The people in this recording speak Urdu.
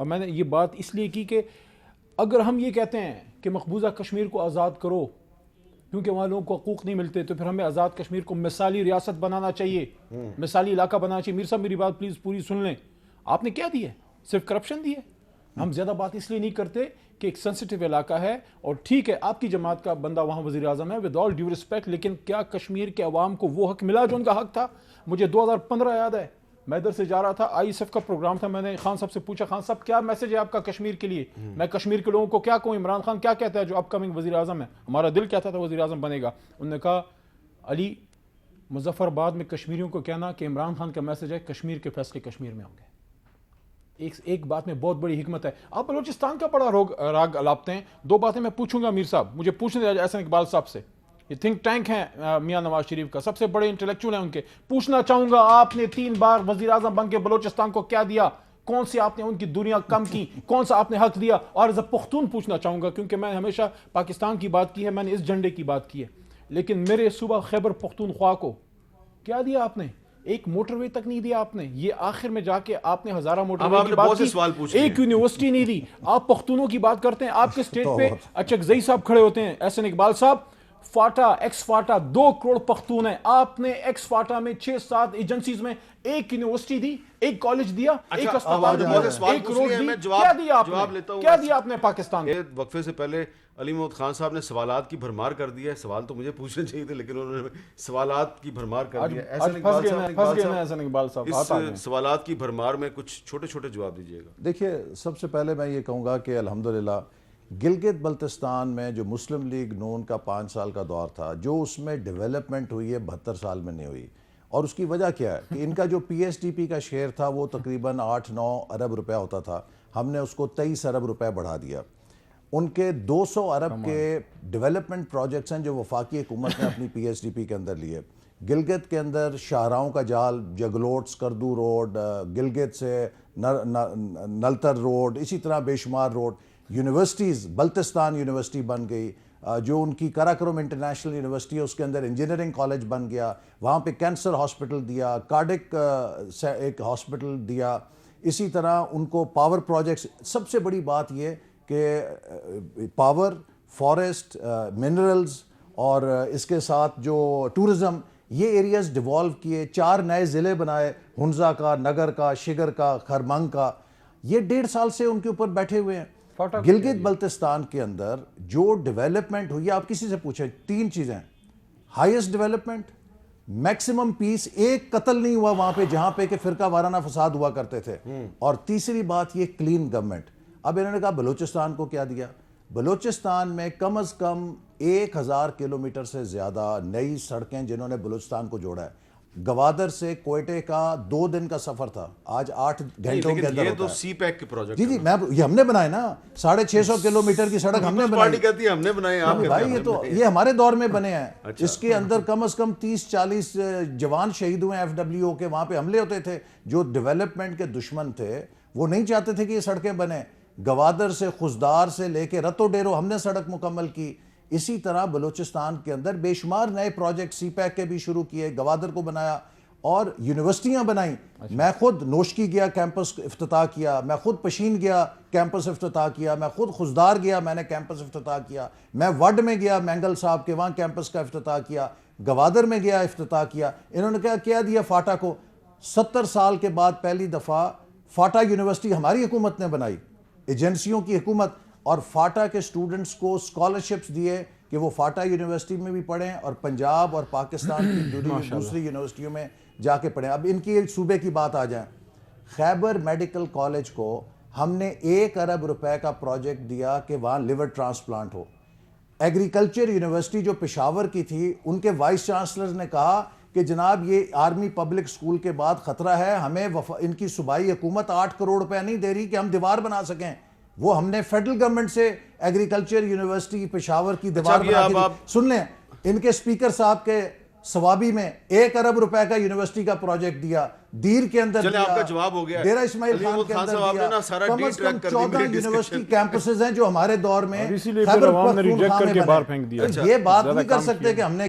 اور میں نے یہ بات اس لیے کی کہ اگر ہم یہ کہتے ہیں کہ مقبوضہ کشمیر کو آزاد کرو کیونکہ وہاں لوگوں کو حقوق نہیں ملتے، تو پھر ہمیں آزاد کشمیر کو مثالی ریاست بنانا چاہیے، مثالی علاقہ بنانا چاہیے۔ میر صاحب میری بات پلیز پوری سن لیں، آپ نے کیا دی ہے؟ صرف کرپشن دی ہے۔ ہم زیادہ بات اس لیے نہیں کرتے کہ ایک سینسٹیو علاقہ ہے، اور ٹھیک ہے آپ کی جماعت کا بندہ وہاں وزیر اعظم ہے، ود آل ڈیو رسپیکٹ، لیکن کیا کشمیر کے عوام کو وہ حق ملا جو ان کا حق تھا؟ مجھے 2015 یاد ہے، میں ادھر سے جا رہا تھا، آئی ایس ایف کا پروگرام تھا، میں نے خان صاحب سے پوچھا خان صاحب کیا میسج ہے آپ کا کشمیر کے لیے؟ میں کشمیر کے لوگوں کو کیا کہوں، عمران خان کیا کہتا ہے جو اپ کمنگ وزیر اعظم ہے، ہمارا دل کہتا تھا وزیر اعظم بنے گا۔ انہوں نے کہا علی مظفر آباد میں کشمیریوں کو کہنا کہ عمران خان کا میسج ہے کشمیر کے فیصلے کشمیر میں ہوں گے۔ ایک بات میں بہت بڑی حکمت ہے۔ آپ بلوچستان کا بڑا راگ الاپتے ہیں۔ دو باتیں میں پوچھوں گا میر صاحب، مجھے پوچھنے دیں احسن اقبال صاحب سے، یہ تھنک ٹینک ہیں میاں نواز شریف کا، سب سے بڑے انٹلیکچوئل ہیں ان کے، پوچھنا چاہوں گا آپ نے 3 بار وزیر اعظم بن کے بلوچستان کو کیا دیا؟ کون سی آپ نے ان کی دنیا کم کی؟ کون سا آپ نے حق دیا؟ اور ایز اے پختون پوچھنا چاہوں گا، کیونکہ میں ہمیشہ پاکستان کی بات کی ہے، میں نے اس جھنڈے کی بات کی ہے، لیکن میرے صوبہ خیبر پختونخوا کو کیا دیا آپ نے؟ ایک موٹر وے تک نہیں دیا آپ نے۔ یہ آخر میں جا کے آپ نے ہزارہ موٹر وے کی بات کی، ایک یونیورسٹی نہیں دی۔ آپ پختونوں کی بات کرتے ہیں، آپ کے اسٹیج پہ اچکزئی صاحب کھڑے ہوتے ہیں، احسن اقبال صاحب، FATA x FATA 2 crore Pakhtun ہیں، آپ نے ایکس فاٹا میں 6-7 ایجنسیز میں ایک یونیورسٹی دی، ایک کالج دیا، ایک اسپتال دیا، ایک روڈ دی، کیا دیا آپ نے؟ کیا دیا آپ نے پاکستان کو؟ وقفے سے پہلے علی محمد خان صاحب نے سوالات کی بھرمار کر دی ہے، سوال تو مجھے پوچھنے چاہیے تھے لیکن انہوں نے سوالات کی بھرمار کر دی ہے۔ احسن اقبال صاحب اس سوالات کی بھرمار میں کچھ چھوٹے چھوٹے جواب دیجیے گا۔ دیکھیے سب سے پہلے میں یہ کہوں گا کہ الحمدللہ گلگت بلتستان میں جو مسلم لیگ نون کا 5 سال کا دور تھا، جو اس میں ڈیولپمنٹ ہوئی ہے 72 سال میں نہیں ہوئی، اور اس کی وجہ کیا ہے کہ ان کا جو پی ایس ڈی پی کا شیئر تھا وہ تقریباً 8-9 ارب روپے ہوتا تھا، ہم نے اس کو 23 ارب روپے بڑھا دیا۔ ان کے 200 ارب کے ڈیولپمنٹ پروجیکٹس ہیں جو وفاقی حکومت نے اپنی پی ایس ڈی پی کے اندر لیے۔ گلگت کے اندر شاہراہوں کا جال، جگلوٹ سکردو روڈ، گلگت سے نلتر روڈ، اسی طرح بے شمار روڈ، یونیورسٹیز، بلتستان یونیورسٹی بن گئی، جو ان کی کراکرم انٹرنیشنل یونیورسٹی ہے اس کے اندر انجینئرنگ کالج بن گیا، وہاں پہ کینسر ہاسپٹل دیا، کارڈک ایک ہاسپٹل دیا، اسی طرح ان کو پاور پروجیکٹس۔ سب سے بڑی بات یہ کہ پاور، فارسٹ، منرلز اور اس کے ساتھ جو ٹورزم، یہ ایریاز ڈیوالو کیے، 4 نئے ضلع بنائے، ہنزا کا، نگر کا، شگر کا، خرمنگ کا۔ یہ 1.5 سال سے ان کے اوپر بیٹھے ہوئے ہیں۔ گلگت بلتستان کے اندر جو ڈیولپمنٹ ہوئی، آپ کسی سے پوچھیں، 3 چیزیں: ہائیسٹ ڈیولپمنٹ، میکسیمم پیس، ایک قتل نہیں ہوا وہاں پہ جہاں پہ کہ فرقہ وارانہ فساد ہوا کرتے تھے، اور تیسری بات یہ کلین گورنمنٹ۔ اب انہوں نے کہا بلوچستان کو کیا دیا؟ بلوچستان میں کم از کم 1000 کلومیٹر سے زیادہ نئی سڑکیں جنہوں نے بلوچستان کو جوڑا ہے۔ گوادر سے کوئٹے کا 2 دن کا سفر تھا، آج 8 گھنٹوں کے اندر یہ ہوتا تو ہے۔ سی پیک کے پروجیکٹ جی یہ ہم نے بنائے نا، 650 کلومیٹر کی سڑک ہم نے بنائی۔ پارٹی کہتی ہے ہم نے بنائے، آپ بھائی یہ ہمارے دور میں بنے ہیں۔ اس کے اندر کم از کم 30-40 جوان شہید ہوئے ہیں ایف ڈبلیو او کے، وہاں پہ حملے ہوتے تھے۔ جو ڈیولپمنٹ کے دشمن تھے وہ نہیں چاہتے تھے کہ یہ سڑکیں بنیں۔ گوادر سے، خزدار سے لے کے رتو ڈیرو ہم نے سڑک مکمل کی۔ اسی طرح بلوچستان کے اندر بے شمار نئے پروجیکٹ سی پیک کے بھی شروع کیے، گوادر کو بنایا، اور یونیورسٹیاں بنائیں۔ میں خود نوشکی گیا، کیمپس افتتاح کیا، میں خود پشین گیا، کیمپس افتتاح کیا، میں خود خزدار گیا، میں نے کیمپس افتتاح کیا، میں وڈ میں گیا مینگل صاحب کے، وہاں کیمپس کا افتتاح کیا، گوادر میں گیا، افتتاح کیا۔ انہوں نے کیا دیا فاٹا کو؟ 70 سال کے بعد پہلی دفعہ فاٹا یونیورسٹی ہماری حکومت نے بنائی، ایجنسیوں کی حکومت، اور فاٹا کے اسٹوڈنٹس کو اسکالرشپس دیے کہ وہ فاٹا یونیورسٹی میں بھی پڑھیں اور پنجاب اور پاکستان کی دوسری یونیورسٹیوں میں جا کے پڑھیں۔ اب ان کی ایک صوبے کی بات آ جائیں، خیبر میڈیکل کالج کو ہم نے 1 ارب روپے کا پروجیکٹ دیا کہ وہاں لیور ٹرانسپلانٹ ہو۔ ایگریکلچر یونیورسٹی جو پشاور کی تھی، ان کے وائس چانسلر نے کہا کہ جناب یہ آرمی پبلک سکول کے بعد خطرہ ہے، ہمیں ان کی صوبائی حکومت 8 کروڑ روپے نہیں دے رہی کہ ہم دیوار بنا سکیں۔ وہ ہم نے فیڈرل گورنمنٹ سے ایگریکلچر یونیورسٹی پشاور کی دیوار بنا کے سن لیں، ان کے اسپیکر صاحب کے ثوابی میں 1 ارب روپے کا یونیورسٹی کا پروجیکٹ دیا، دیر کے اندر دیا، آپ کا جواب ہو گیا، ڈیرہ اسماعیل خان کے اندر دیا۔ کم از کم 14 یونیورسٹی کیمپسز ہیں جو ہمارے دور میں خیبر پختونخوا میں بنے۔ یہ بات نہیں کر سکتے کہ ہم نے